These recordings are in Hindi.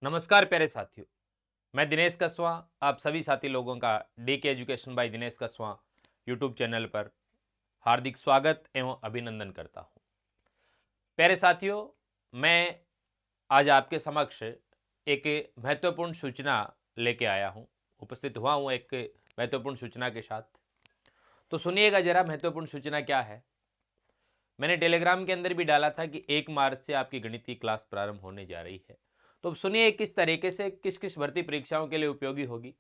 नमस्कार प्यारे साथियों। मैं दिनेश कस्वा आप सभी साथी लोगों का D K education by Dinesh Kaswa YouTube channel पर हार्दिक स्वागत एवं अभिनंदन करता हूं। प्यारे साथियों, मैं आज आपके समक्ष एक महत्वपूर्ण सूचना लेके आया हूं, उपस्थित हुआ हूं एक महत्वपूर्ण सूचना के साथ। तो सुनिएगा जरा महत्वपूर्ण सूचना क्या है। मैंने टेलीग्राम के अंदर भी डाला था कि 1 मार्च से आपकी गणित की क्लास प्रारंभ होने जा रही है। तो अब सुनिए किस तरीके से किस किस भर्ती परीक्षाओं के लिए उपयोगी होगी।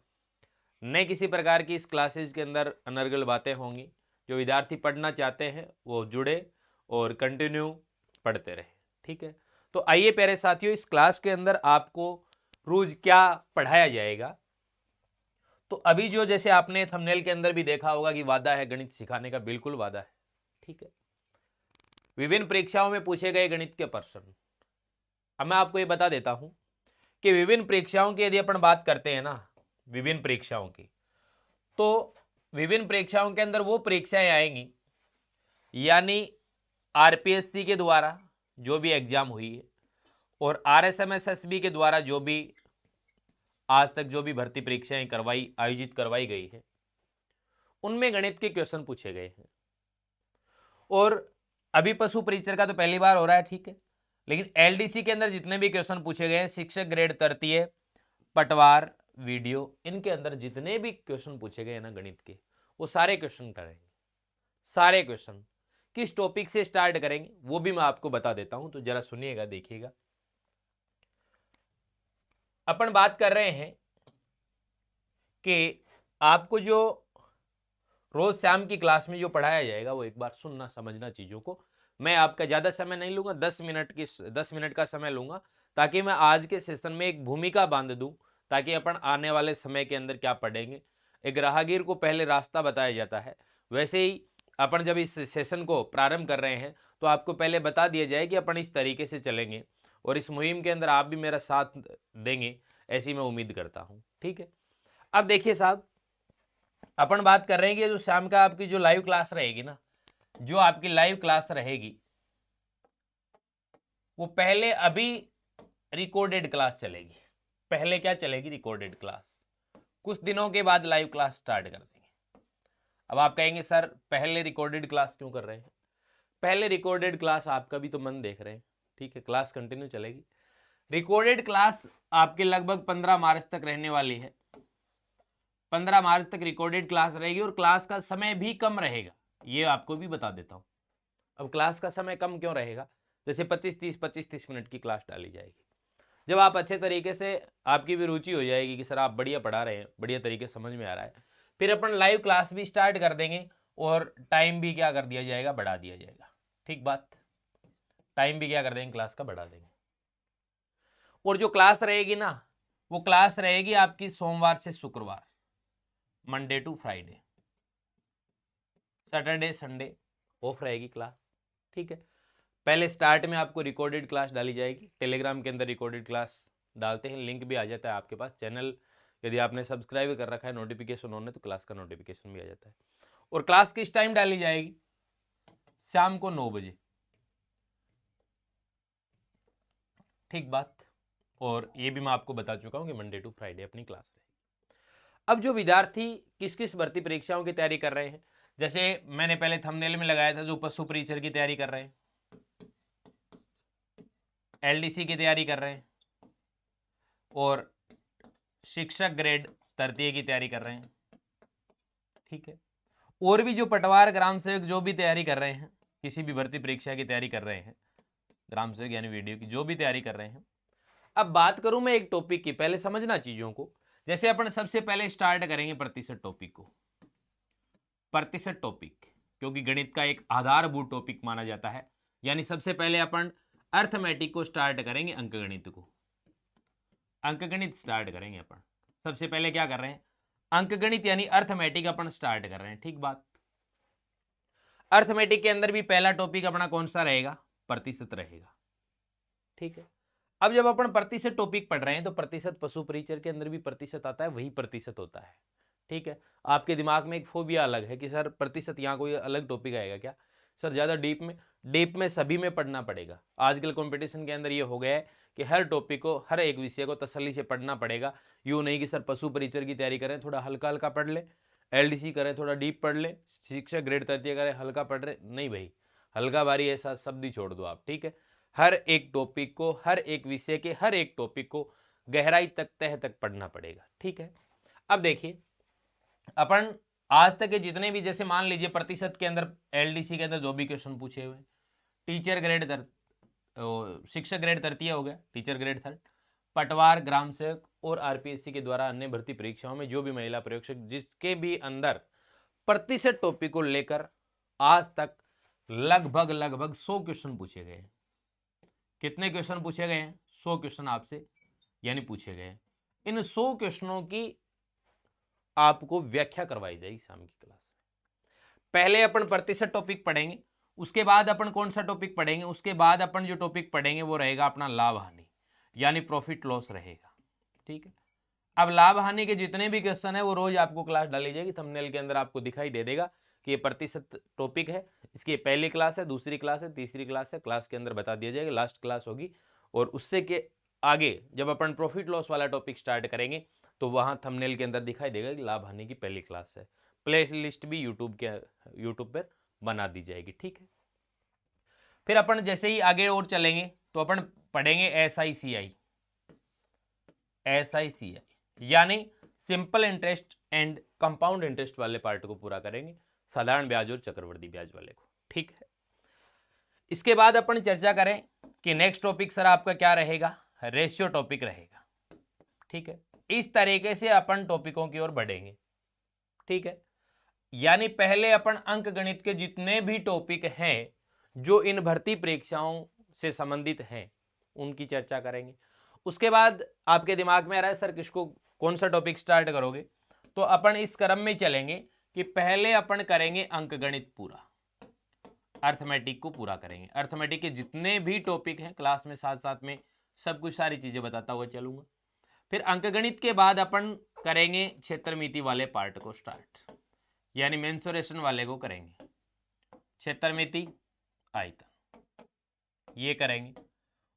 न किसी प्रकार की इस क्लासेज के अंदर अनर्गल बातें होंगी। जो विद्यार्थी पढ़ना चाहते हैं वो जुड़े और कंटिन्यू पढ़ते रहे। ठीक है, तो आइए प्यारे साथियों, इस क्लास के अंदर आपको रोज क्या पढ़ाया जाएगा। तो अभी जो जैसे आपने थंबनेल के अंदर भी देखा होगा कि वादा है गणित सिखाने का, बिल्कुल वादा है। ठीक है, विभिन्न परीक्षाओं में पूछे गए गणित के प्रश्न। अब मैं आपको ये बता देता हूं कि विभिन्न परीक्षाओं की यदि अपन बात करते हैं ना, विभिन्न परीक्षाओं की, तो विभिन्न परीक्षाओं के अंदर वो परीक्षाएं आएंगी, यानी आरपीएससी के द्वारा जो भी एग्जाम हुई है और आरएसएमएसएसबी के द्वारा जो भी आज तक जो भी भर्ती परीक्षाएं आयोजित करवाई गई है, उनमें गणित के क्वेश्चन पूछे गए हैं। और अभी पशु परीक्षण का तो पहली बार हो रहा है, ठीक है, लेकिन एलडीसी के अंदर जितने भी क्वेश्चन पूछे गए हैं, शिक्षक ग्रेड तृतीय, पटवार, वीडियो, इनके अंदर जितने भी क्वेश्चन पूछे गए हैं ना गणित के, वो सारे क्वेश्चन करेंगे। सारे क्वेश्चन किस टॉपिक से स्टार्ट करेंगे वो भी मैं आपको बता देता हूं, तो जरा सुनिएगा, देखिएगा। अपन बात कर रहे हैं कि आपको जो रोज शाम की क्लास में जो पढ़ाया जाएगा वो एक बार सुनना समझना चीजों को। मैं आपका ज्यादा समय नहीं लूंगा, 10 मिनट का समय लूंगा, ताकि मैं आज के सेशन में एक भूमिका बांध दूं, ताकि अपन आने वाले समय के अंदर क्या पढ़ेंगे। एक राहगीर को पहले रास्ता बताया जाता है, वैसे ही अपन जब इस सेशन को प्रारंभ कर रहे हैं तो आपको पहले बता दिया जाए कि अपन इस तरीके से चलेंगे और इस मुहिम के अंदर आप भी मेरा साथ देंगे, ऐसी मैं उम्मीद करता हूं। ठीक है, अब देखिए साहब, अपन बात कर रहे हैं कि जो शाम का आपकी जो लाइव क्लास रहेगी ना, जो आपकी लाइव क्लास रहेगी वो पहले अभी रिकॉर्डेड क्लास चलेगी। पहले क्या चलेगी? Recorded class. कुछ दिनों के बाद लाइव क्लास स्टार्ट कर देंगे। अब आप कहेंगे सर पहले रिकॉर्डेड क्लास क्यों कर रहे हैं? पहले रिकॉर्डेड क्लास आपका भी तो मन देख रहे हैं। ठीक है, क्लास कंटिन्यू चलेगी। रिकॉर्डेड क्लास आपके लगभग 15 मार्च तक रहने वाली है। 15 मार्च तक रिकॉर्डेड क्लास रहेगी और क्लास का समय भी कम रहेगा, ये आपको भी बता देता हूं। अब क्लास का समय कम क्यों रहेगा? जैसे 25-30 मिनट की क्लास डाली जाएगी। जब आप अच्छे तरीके से, आपकी भी रुचि हो जाएगी कि सर आप बढ़िया पढ़ा रहे हैं, बढ़िया तरीके से समझ में आ रहा है, फिर अपन लाइव क्लास भी स्टार्ट कर देंगे और टाइम भी क्या कर दिया जाएगा? बढ़ा दिया जाएगा। ठीक बात, टाइम भी क्या कर देंगे? क्लास का बढ़ा देंगे। और जो क्लास रहेगी ना, वो क्लास रहेगी आपकी सोमवार से शुक्रवार, Monday to Friday. Saturday Sunday off रहेगी क्लास। ठीक है, पहले स्टार्ट में आपको रिकॉर्डेड क्लास डाली जाएगी। टेलीग्राम के अंदर रिकॉर्डेड क्लास डालते हैं, लिंक भी आ जाता है आपके पास। चैनल यदि आपने सब्सक्राइब कर रखा है, नोटिफिकेशन ऑन है, तो क्लास का नोटिफिकेशन भी आ जाता है। और क्लास किस टाइम डाली जाएगी? शाम को 9 बजे। ठीक बात। और ये भी मैं आपको बता चुका हूं कि मंडे टू फ्राइडे अपनी क्लास रहेगी। अब जो विद्यार्थी किस किस भर्ती परीक्षाओं की तैयारी कर रहे हैं, जैसे मैंने पहले थंबनेल में लगाया था, जो पशु परीक्षर की तैयारी कर रहे हैं, एलडीसी की तैयारी कर रहे हैं और शिक्षक ग्रेड तृतीय की तैयारी कर रहे हैं। ठीक है, और भी जो पटवार ग्राम सेवक जो भी तैयारी कर रहे हैं, किसी भी भर्ती परीक्षा की तैयारी कर रहे हैं, ग्राम सेवक यानी वीडियो की जो भी तैयारी कर रहे हैं। अब बात करूं मैं एक टॉपिक की, पहले समझना चीजों को। जैसे अपन सबसे पहले स्टार्ट करेंगे प्रतिशत टॉपिक को। प्रतिशत टॉपिक क्योंकि गणित का एक आधारभूत टॉपिक माना जाता है, यानी सबसे पहले अपन अर्थमेटिक को स्टार्ट करेंगे, अंकगणित को। अंकगणित स्टार्ट करेंगे अपन। सबसे पहले क्या कर रहे हैं? अंकगणित यानी अर्थमेटिक अपन स्टार्ट कर रहे हैं। ठीक बात। अर्थमेटिक के अंदर भी पहला टॉपिक अपना कौन सा रहेगा? प्रतिशत रहेगा। ठीक है, अब जब अपन प्रतिशत टॉपिक पढ़ रहे हैं तो प्रतिशत पशु परिचय के अंदर भी प्रतिशत आता है, वही प्रतिशत होता है। ठीक है, आपके दिमाग में एक फोबिया अलग है कि सर प्रतिशत, यहाँ कोई अलग टॉपिक आएगा क्या? सर ज़्यादा डीप में सभी में पढ़ना पड़ेगा। आजकल कंपटीशन के अंदर ये हो गया है कि हर टॉपिक को, हर एक विषय को तसल्ली से पढ़ना पड़ेगा। यूँ नहीं कि सर पशु परिचर की तैयारी करें थोड़ा हल्का हल्का पढ़ ले, एलडीसी करें थोड़ा डीप पढ़ ले, शिक्षक ग्रेड तृतीय करें हल्का पढ़ रहे, नहीं भाई, हल्का भारी ऐसा शब्द ही छोड़ दो आप, ठीक है। हर एक टॉपिक को, हर एक विषय के हर एक टॉपिक को गहराई तक, तह तक पढ़ना पड़ेगा, ठीक है। अब देखिए अपन आज तक के जितने भी, जैसे मान लीजिए प्रतिशत के अंदर एलडीसी के अंदर जो भी क्वेश्चन पूछे हुए, टीचर ग्रेड शिक्षक ग्रेड तृतीय हो गया, टीचर ग्रेड थर्ड, पटवार, ग्राम सेवक और आरपीएससी के द्वारा अन्य भर्ती परीक्षाओं में जो भी महिला प्रयोगशक, जिसके भी अंदर प्रतिशत टॉपिक को लेकर आज तक लगभग 100 क्वेश्चन पूछे गए। कितने क्वेश्चन पूछे गए हैं? 100 क्वेश्चन आपसे यानी पूछे गए। इन 100 क्वेश्चनों की आपको व्याख्या करवाई जाएगी शाम की क्लास में। पहले अपन प्रतिशत टॉपिक पढ़ेंगे, उसके बाद अपन कौन सा टॉपिक पढ़ेंगे, उसके बाद अपन जो टॉपिक पढ़ेंगे वो रहेगा अपना लाभ हानि, यानी प्रॉफिट लॉस रहेगा, ठीक है। अब लाभ हानि के जितने भी क्वेश्चन है वो रोज आपको क्लास डाली जाएगी, थंबनेल के अंदर आपको दिखाई दे देगा कि ये प्रतिशत टॉपिक है, इसकी पहली क्लास है, दूसरी क्लास है, तीसरी क्लास है, क्लास के अंदर बता दिया जाएगा, लास्ट क्लास होगी। और उससे के आगे जब अपन प्रॉफिट लॉस वाला टॉपिक स्टार्ट करेंगे तो वहां थंबनेल के अंदर दिखाई देगा कि लाभ हानि की पहली क्लास है। प्ले लिस्ट भी यूट्यूब पर बना दी जाएगी, ठीक है। फिर अपन जैसे ही आगे और चलेंगे तो अपन पढ़ेंगे SICI, यानी simple interest and compound interest वाले पार्ट को पूरा करेंगे, साधारण ब्याज और चक्रवृद्धि ब्याज वाले को, ठीक है। इसके बाद अपन चर्चा करें कि नेक्स्ट टॉपिक सर आपका क्या रहेगा, रेशियो टॉपिक रहेगा, ठीक है। इस तरीके से अपन टॉपिकों की ओर बढ़ेंगे, ठीक है। यानी पहले अपन अंक गणित के जितने भी टॉपिक हैं जो इन भर्ती परीक्षाओं से संबंधित हैं उनकी चर्चा करेंगे। उसके बाद आपके दिमाग में आ रहा है सर किसको कौन सा टॉपिक स्टार्ट करोगे, तो अपन इस क्रम में चलेंगे कि पहले अपन करेंगे अंक गणित पूरा, अर्थमेटिक को पूरा करेंगे। अर्थमेटिक के जितने भी टॉपिक हैं क्लास में साथ साथ में सब कुछ सारी चीजें बताता हुआ चलूंगा। फिर अंकगणित के बाद अपन करेंगे क्षेत्रमिति वाले पार्ट को स्टार्ट, यानी मेंसुरेशन वाले को करेंगे, क्षेत्रमिति, आयतन, ये करेंगे।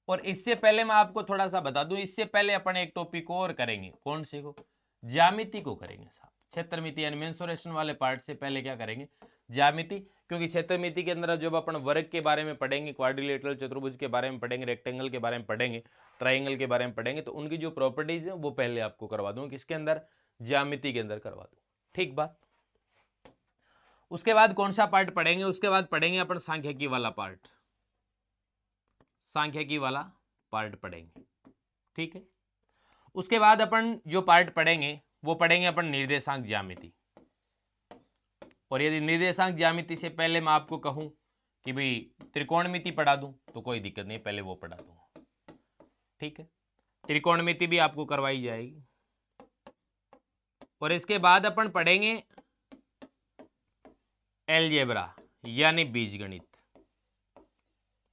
और इससे पहले मैं आपको थोड़ा सा बता दूं, इससे पहले अपन एक टॉपिक और करेंगे, कौन से को, ज्यामिति को करेंगे साहब। क्षेत्रमिति यानी मेंसुरेशन वाले पार्ट से पहले क्या करेंगे, ज्यामिति, क्योंकि क्षेत्रमिति के अंदर जब अपन वर्ग के बारे में पढ़ेंगे, क्वाड्रिलेटरल चतुर्भुज के बारे में पढ़ेंगे, रेक्टेंगल के बारे में पढ़ेंगे, ट्राइंगल के बारे में पढ़ेंगे, तो उनकी जो प्रॉपर्टीज है वो पहले आपको करवा दूंगा, किसके अंदर, ज्यामिति के अंदर करवा दूंगा, ठीक बात। उसके बाद कौन सा पार्ट पढ़ेंगे, उसके बाद पढ़ेंगे अपन सांख्यिकी वाला पार्ट, सांख्यिकी वाला पार्ट पढ़ेंगे, ठीक है। उसके बाद अपन जो पार्ट पढ़ेंगे वो पढ़ेंगे अपन निर्देशांक ज्यामिति। और यदि निर्देशांक ज्यामिति से पहले मैं आपको कहूं कि भाई त्रिकोणमिति पढ़ा दूं तो कोई दिक्कत नहीं, पहले वो पढ़ा दूंगा, ठीक है। त्रिकोणमिति भी आपको करवाई जाएगी। और इसके बाद अपन पढ़ेंगे एलजेब्रा यानी बीजगणित,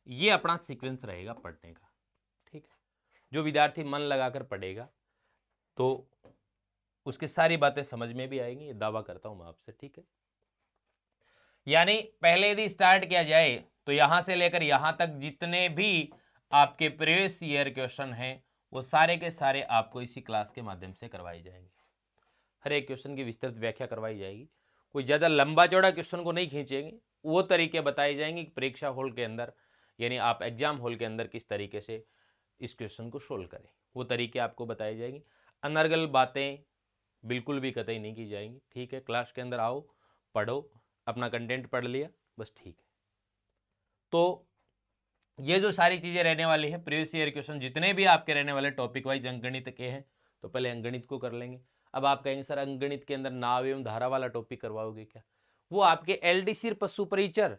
ये अपना सीक्वेंस रहेगा पढ़ने का, ठीक है। जो विद्यार्थी मन लगाकर पढ़ेगा तो उसकी सारी बातें समझ में भी आएंगी, ये दावा करता हूं मैं आपसे, ठीक है। यानी पहले यदि स्टार्ट किया जाए तो यहां से लेकर यहां तक जितने भी आपके प्रीवियस ईयर क्वेश्चन हैं वो सारे के सारे आपको इसी क्लास के माध्यम से करवाए जाएंगे। हर एक क्वेश्चन की विस्तृत व्याख्या करवाई जाएगी, कोई ज़्यादा लंबा चौड़ा क्वेश्चन को नहीं खींचेंगे, वो तरीके बताए जाएंगे कि परीक्षा हॉल के अंदर यानी आप एग्जाम हॉल के अंदर किस तरीके से इस क्वेश्चन को सोल्व करें, वो तरीके आपको बताए जाएंगे। अनर्गल बातें बिल्कुल भी कतई नहीं की जाएंगी, ठीक है। क्लास के अंदर आओ, पढ़ो, अपना कंटेंट पढ़ लिया, बस ठीक है। तो ये जो सारी चीज़ें रहने वाली है, प्रीवियस ईयर क्वेश्चन जितने भी आपके रहने वाले टॉपिक वाइज अंकगणित के हैं, तो पहले अंकगणित को कर लेंगे। अब आप कहेंगे सर अंकगणित के अंदर नाव एवं धारा वाला टॉपिक करवाओगे क्या, वो आपके एलडीसी पशु परिचर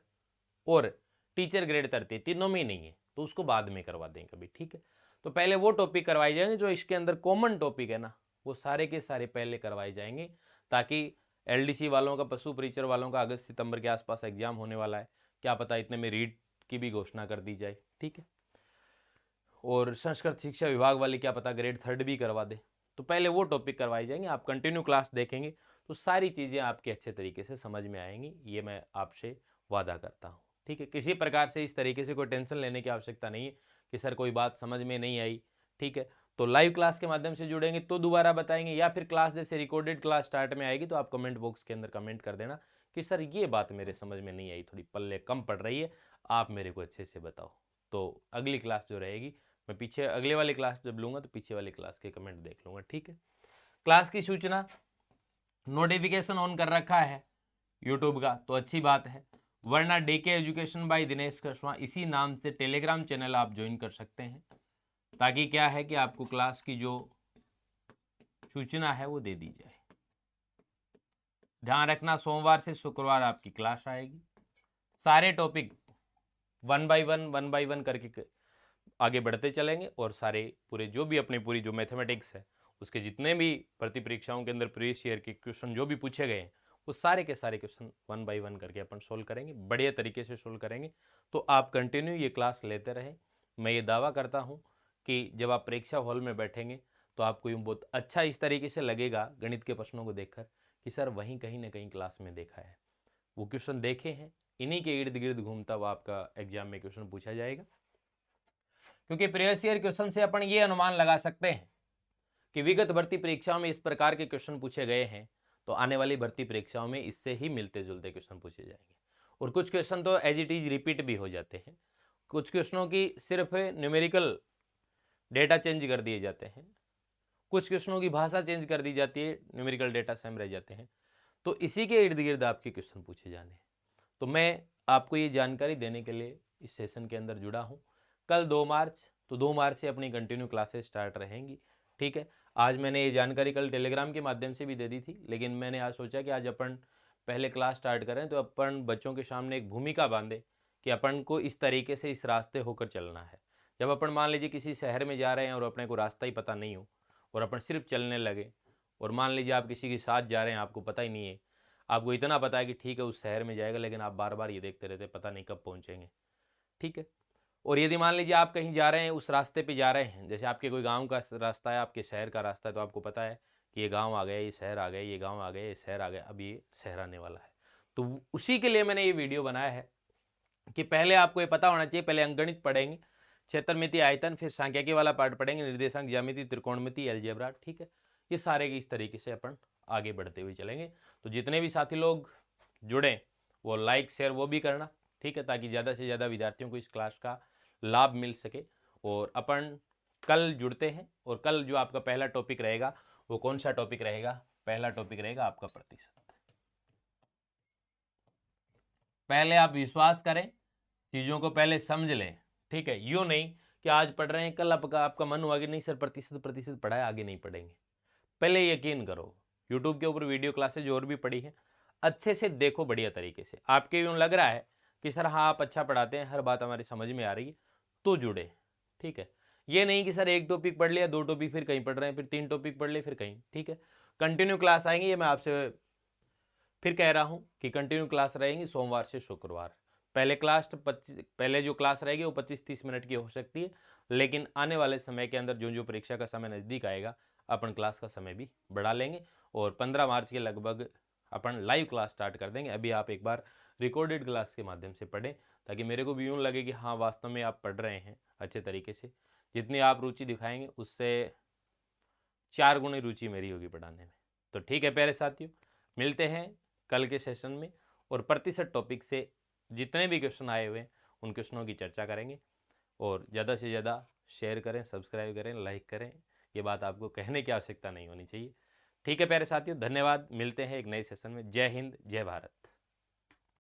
और टीचर ग्रेड तृतीय तीनों में ही नहीं है, तो उसको बाद में करवा देंगे कभी, ठीक है। तो पहले वो टॉपिक करवाए जाएंगे जो इसके अंदर कॉमन टॉपिक है ना, वो सारे के सारे पहले करवाए जाएंगे, ताकि एलडीसी वालों का, पशु परिचर वालों का अगस्त सितंबर के आसपास एग्जाम होने वाला है, क्या पता इतने में रीट की भी घोषणा कर दी जाए, ठीक है। और संस्कृत शिक्षा विभाग वाले क्या पता ग्रेड थर्ड भी करवा दे, तो पहले वो टॉपिक करवाए जाएंगे। आप कंटिन्यू क्लास देखेंगे तो सारी चीज़ें आपके अच्छे तरीके से समझ में आएंगी, ये मैं आपसे वादा करता हूँ, ठीक है। किसी प्रकार से इस तरीके से कोई टेंशन लेने की आवश्यकता नहीं है कि सर कोई बात समझ में नहीं आई, ठीक है, तो लाइव क्लास के माध्यम से जुड़ेंगे तो दोबारा बताएंगे, या फिर क्लास जैसे रिकॉर्डेड क्लास स्टार्ट में आएगी तो आप कमेंट बॉक्स के अंदर कमेंट कर देना कि सर ये बात मेरे समझ में नहीं आई, थोड़ी पल्ले कम पड़ रही है, आप मेरे को अच्छे से बताओ। तो अगली क्लास जो रहेगी, मैं पीछे अगले वाली क्लास जब लूँगा तो पीछे वाली क्लास के कमेंट देख लूँगा, ठीक है। क्लास की सूचना नोटिफिकेशन ऑन कर रखा है यूट्यूब का, तो अच्छी बात है, वरना DK education by Dinesh Kaswan इसी नाम से टेलीग्राम चैनल आप ज्वाइन कर सकते हैं, ताकि क्या है कि आपको क्लास की जो सूचना है वो दे दी जाए। ध्यान रखना, सोमवार से शुक्रवार आपकी क्लास आएगी, सारे टॉपिक वन बाय वन करके आगे बढ़ते चलेंगे, और सारे पूरे जो भी अपनी पूरी जो मैथमेटिक्स है उसके जितने भी भर्ती परीक्षाओं के अंदर प्रीवियस ईयर के क्वेश्चन जो भी पूछे गए हैं वो सारे के सारे क्वेश्चन वन बाय वन करके अपन सोल्व करेंगे, बढ़िया तरीके से सोल्व करेंगे। तो आप कंटिन्यू ये क्लास लेते रहें। मैं ये दावा करता हूँ कि जब आप परीक्षा हॉल में बैठेंगे तो आपको यूँ बहुत अच्छा इस तरीके से लगेगा गणित के प्रश्नों को देखकर कि सर वहीं कहीं ना कहीं क्लास में देखा है, वो क्वेश्चन देखे हैं, इन्हीं के इर्द गिर्द घूमता हुआ आपका एग्जाम में क्वेश्चन पूछा जाएगा। क्योंकि प्रीवियस ईयर क्वेश्चन से अपन ये अनुमान लगा सकते हैं कि विगत भर्ती परीक्षाओं में इस प्रकार के क्वेश्चन पूछे गए हैं, तो आने वाली भर्ती परीक्षाओं में इससे ही मिलते जुलते क्वेश्चन पूछे जाएंगे। और कुछ क्वेश्चन तो एज इट इज रिपीट भी हो जाते हैं, कुछ क्वेश्चनों की सिर्फ न्यूमेरिकल डेटा चेंज कर दिए जाते हैं, कुछ क्वेश्चनों की भाषा चेंज कर दी जाती है, न्यूमेरिकल डेटा सेम रह जाते हैं। तो इसी के इर्द गिर्द आपके क्वेश्चन पूछे जाने हैं। तो मैं आपको ये जानकारी देने के लिए इस सेशन के अंदर जुड़ा हूँ। कल 2 मार्च, तो 2 मार्च से अपनी कंटिन्यू क्लासेस स्टार्ट रहेंगी, ठीक है। आज मैंने ये जानकारी कल टेलीग्राम के माध्यम से भी दे दी थी, लेकिन मैंने आज सोचा कि आज अपन पहले क्लास स्टार्ट करें तो अपन बच्चों के सामने एक भूमिका बांधे कि अपन को इस तरीके से इस रास्ते होकर चलना है। जब अपन मान लीजिए किसी शहर में जा रहे हैं और अपने को रास्ता ही पता नहीं हो और अपन सिर्फ चलने लगे, और मान लीजिए आप किसी के साथ जा रहे हैं, आपको पता ही नहीं है, आपको इतना पता है कि ठीक है उस शहर में जाएगा, लेकिन आप बार बार ये देखते रहते पता नहीं कब पहुंचेंगे, ठीक है। और यदि मान लीजिए आप कहीं जा रहे हैं, उस रास्ते पे जा रहे हैं, जैसे आपके कोई गांव का रास्ता है, आपके शहर का रास्ता है, तो आपको पता है कि ये गांव आ गया, ये शहर आ गया, ये गांव आ गया, ये शहर आ गया, अब ये शहर आने वाला है। तो उसी के लिए मैंने ये वीडियो बनाया है कि पहले आपको ये पता होना चाहिए, पहले अंकगणित पढ़ेंगे, क्षेत्रमिति, आयतन, फिर सांख्यिकी वाला पार्ट पढ़ेंगे, निर्देशांक, ज्यामिति, त्रिकोणमिति, अलजेब्रा, ठीक है। ये सारे की इस तरीके से अपन आगे बढ़ते हुए चलेंगे। तो जितने भी साथी लोग जुड़े वो लाइक शेयर वो भी करना, ठीक है, ताकि ज़्यादा से ज़्यादा विद्यार्थियों को इस क्लास का लाभ मिल सके। और अपन कल जुड़ते हैं, और कल जो आपका पहला टॉपिक रहेगा वो कौन सा टॉपिक रहेगा? पहला टॉपिक रहेगा आपका प्रतिशत। पहले आप विश्वास करें, चीज़ों को पहले समझ लें, ठीक है। यूँ नहीं कि आज पढ़ रहे हैं, कल आपका मन हुआ कि नहीं सर प्रतिशत प्रतिशत पढ़ा है, आगे नहीं पढ़ेंगे। पहले यकीन करो, यूट्यूब के ऊपर वीडियो क्लासेज और भी पढ़ी है, अच्छे से देखो बढ़िया तरीके से। आपके यूँ लग रहा है कि सर हाँ आप अच्छा पढ़ाते हैं, हर बात हमारी समझ में आ रही है, तो जुड़े, ठीक है। ये नहीं कि सर एक टॉपिक पढ़ लिया, 2 टॉपिक फिर कहीं पढ़ रहे हैं, फिर 3 टॉपिक पढ़ लिए फिर कहीं, ठीक है। कंटिन्यू क्लास आएंगी, ये मैं आपसे फिर कह रहा हूँ कि कंटिन्यू क्लास रहेंगी सोमवार से शुक्रवार। पहले जो क्लास रहेगी वो 25-30 मिनट की हो सकती है, लेकिन आने वाले समय के अंदर जो जो परीक्षा का समय नज़दीक आएगा अपन क्लास का समय भी बढ़ा लेंगे, और 15 मार्च के लगभग अपन लाइव क्लास स्टार्ट कर देंगे। अभी आप एक बार रिकॉर्डेड क्लास के माध्यम से पढ़ें, ताकि मेरे को भी यूँ लगे कि हाँ वास्तव में आप पढ़ रहे हैं अच्छे तरीके से। जितनी आप रुचि दिखाएंगे उससे 4 गुनी रुचि मेरी होगी पढ़ाने में। तो ठीक है प्यारे साथियों, मिलते हैं कल के सेशन में, और प्रतिशत टॉपिक से जितने भी क्वेश्चन आए हुए हैं उन क्वेश्चनों की चर्चा करेंगे। और ज़्यादा से ज़्यादा शेयर करें, सब्सक्राइब करें, लाइक करें, ये बात आपको कहने की आवश्यकता नहीं होनी चाहिए। ठीक है प्यारे साथियों, धन्यवाद। मिलते हैं एक नए सेशन में। जय हिंद, जय भारत।